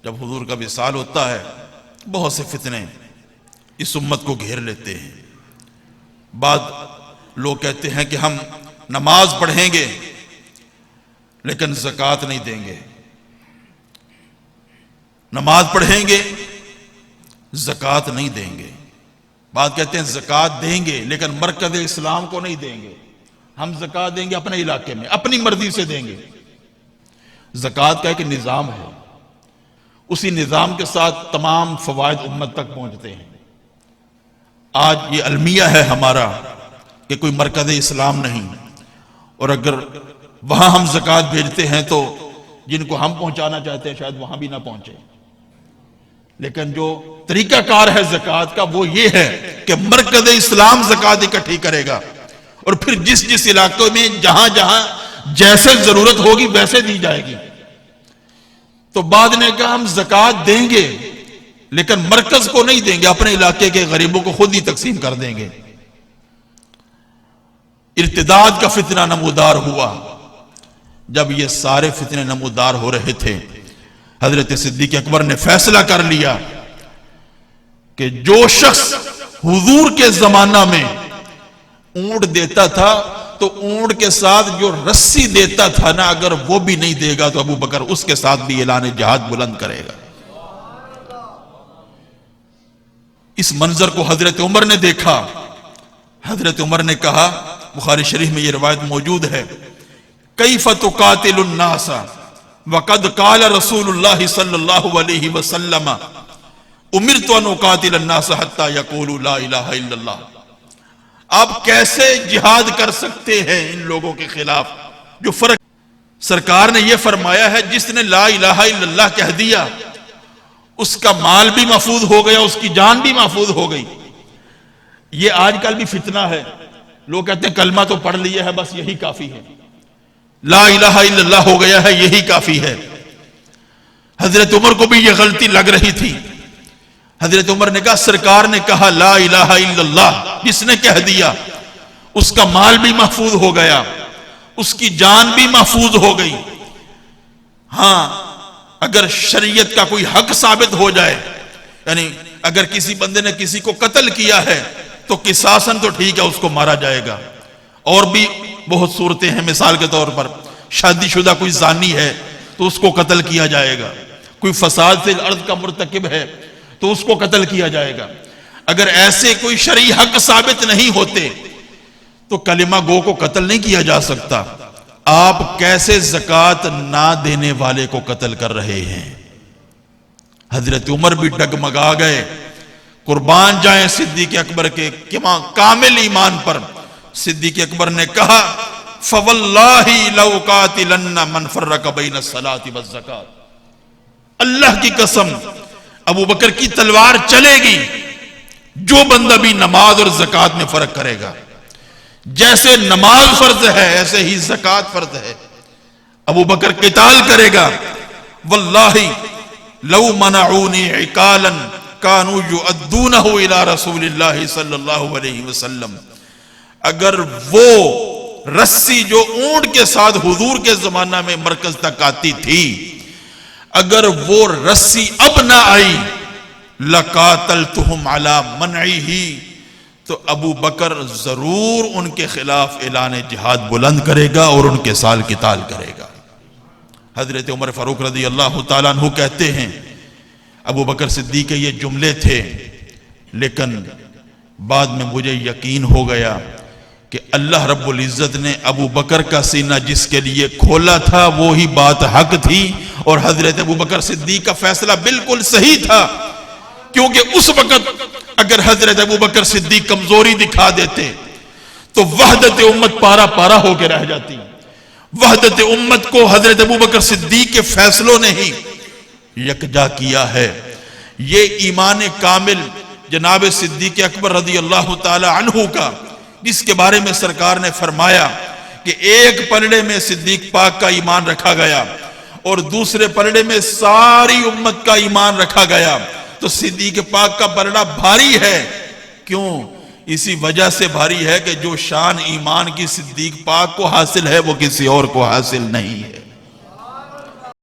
جب حضور کا وصال ہوتا ہے بہت سے فتنے اس امت کو گھیر لیتے ہیں۔ بعض لوگ کہتے ہیں کہ ہم نماز پڑھیں گے لیکن زکوٰۃ نہیں دیں گے، نماز پڑھیں گے زکوٰۃ نہیں دیں گے۔ بعض کہتے ہیں زکوٰۃ دیں گے لیکن مرکز اسلام کو نہیں دیں گے، ہم زکوٰۃ دیں گے اپنے علاقے میں، اپنی مرضی سے دیں گے۔ زکوٰۃ کا ایک نظام ہے، اسی نظام کے ساتھ تمام فوائد امت تک پہنچتے ہیں۔ آج یہ المیہ ہے ہمارا کہ کوئی مرکز اسلام نہیں، اور اگر وہاں ہم زکوٰۃ بھیجتے ہیں تو جن کو ہم پہنچانا چاہتے ہیں شاید وہاں بھی نہ پہنچے۔ لیکن جو طریقہ کار ہے زکوٰۃ کا وہ یہ ہے کہ مرکز اسلام زکوٰۃ اکٹھی کرے گا، اور پھر جس جس علاقے میں جہاں جہاں جیسے ضرورت ہوگی ویسے دی جائے گی۔ تو بعد نے کہا ہم زکوٰۃ دیں گے لیکن مرکز کو نہیں دیں گے، اپنے علاقے کے غریبوں کو خود ہی تقسیم کر دیں گے۔ ارتداد کا فتنہ نمودار ہوا۔ جب یہ سارے فتنے نمودار ہو رہے تھے، حضرت صدیق اکبر نے فیصلہ کر لیا کہ جو شخص حضور کے زمانہ میں اونٹ دیتا تھا تو اونٹ کے ساتھ جو رسی دیتا تھا نا، اگر وہ بھی نہیں دے گا تو ابو بکر اس کے ساتھ بھی اعلان جہاد بلند کرے گا۔ اس منظر کو حضرت عمر نے دیکھا۔ حضرت عمر نے کہا، بخاری شریف میں یہ روایت موجود ہے، کیف تقاتل الناس وقد قال رسول اللہ صلی اللہ علیہ وسلم امرت ان اقاتل الناس حتی یقولوا لا الہ الا اللہ۔ آپ کیسے جہاد کر سکتے ہیں ان لوگوں کے خلاف جو فرق؟ سرکار نے یہ فرمایا ہے جس نے لا الہ الا اللہ کہہ دیا اس کا مال بھی محفوظ ہو گیا، اس کی جان بھی محفوظ ہو گئی۔ یہ آج کل بھی فتنہ ہے، لوگ کہتے ہیں کلمہ تو پڑھ لیا ہے بس یہی کافی ہے، لا الہ الا اللہ ہو گیا ہے یہی کافی ہے۔ حضرت عمر کو بھی یہ غلطی لگ رہی تھی۔ حضرت عمر نے کہا سرکار نے کہا لا الہ الا اللہ، جس نے کہہ دیا اس کا مال بھی محفوظ ہو گیا، اس کی جان بھی محفوظ ہو گئی۔ ہاں اگر شریعت کا کوئی حق ثابت ہو جائے، یعنی اگر کسی بندے نے کسی کو قتل کیا ہے تو قصاصاً تو ٹھیک ہے اس کو مارا جائے گا، اور بھی بہت صورتیں ہیں۔ مثال کے طور پر شادی شدہ کوئی زانی ہے تو اس کو قتل کیا جائے گا، کوئی فساد فی الارض کا مرتکب ہے تو اس کو قتل کیا جائے گا۔ اگر ایسے کوئی شرعی حق ثابت نہیں ہوتے تو کلمہ گو کو قتل نہیں کیا جا سکتا۔ آپ کیسے زکوٰۃ نہ دینے والے کو قتل کر رہے ہیں؟ حضرت عمر بھی ڈگمگا گئے۔ قربان جائیں صدیق اکبر کے کامل ایمان پر۔ صدیق اکبر نے کہا فَوَاللَّهِ لَوْ قَاتِلَنَّ مَنْ فَرَّقَ بَيْنَ الصَّلَاةِ وَالزَّكَاةِ، اللہ کی قسم ابو بکر کی تلوار چلے گی جو بندہ بھی نماز اور زکوٰۃ میں فرق کرے گا۔ جیسے نماز فرض ہے ایسے ہی زکوٰۃ فرض ہے، ابو بکر قتال کرے گا۔ واللہ لو منعونی عقالا کانوا یؤدونہ الی رسول اللہ صلی اللہ علیہ وسلم، اگر وہ رسی جو اونٹ کے ساتھ حضور کے زمانہ میں مرکز تک آتی تھی، اگر وہ رسی اب نہ آئی لقاتلتہم علی منعہ، تو ابو بکر ضرور ان کے خلاف اعلان جہاد بلند کرے گا اور ان کے سال قتال کرے گا۔ حضرت عمر فاروق رضی اللہ تعالیٰ عنہ کہتے ہیں ابو بکر صدیق کے یہ جملے تھے، لیکن بعد میں مجھے یقین ہو گیا کہ اللہ رب العزت نے ابو بکر کا سینہ جس کے لیے کھولا تھا وہی بات حق تھی، اور حضرت ابو بکر صدیق کا فیصلہ بالکل صحیح تھا، کیونکہ اس وقت اگر حضرت ابو بکر صدیق کمزوری دکھا دیتے تو وحدت امت پارا پارا ہو کے رہ جاتی۔ وحدت امت کو حضرت ابو بکر صدیق کے فیصلوں نے ہی یکجا کیا ہے۔ یہ ایمان کامل جناب صدیق اکبر رضی اللہ تعالی عنہ کا، جس کے بارے میں سرکار نے فرمایا کہ ایک پلڑے میں صدیق پاک کا ایمان رکھا گیا اور دوسرے پلڑے میں ساری امت کا ایمان رکھا گیا، تو صدیق پاک کا پلڑا بھاری ہے۔ کیوں؟ اسی وجہ سے بھاری ہے کہ جو شان ایمان کی صدیق پاک کو حاصل ہے وہ کسی اور کو حاصل نہیں ہے۔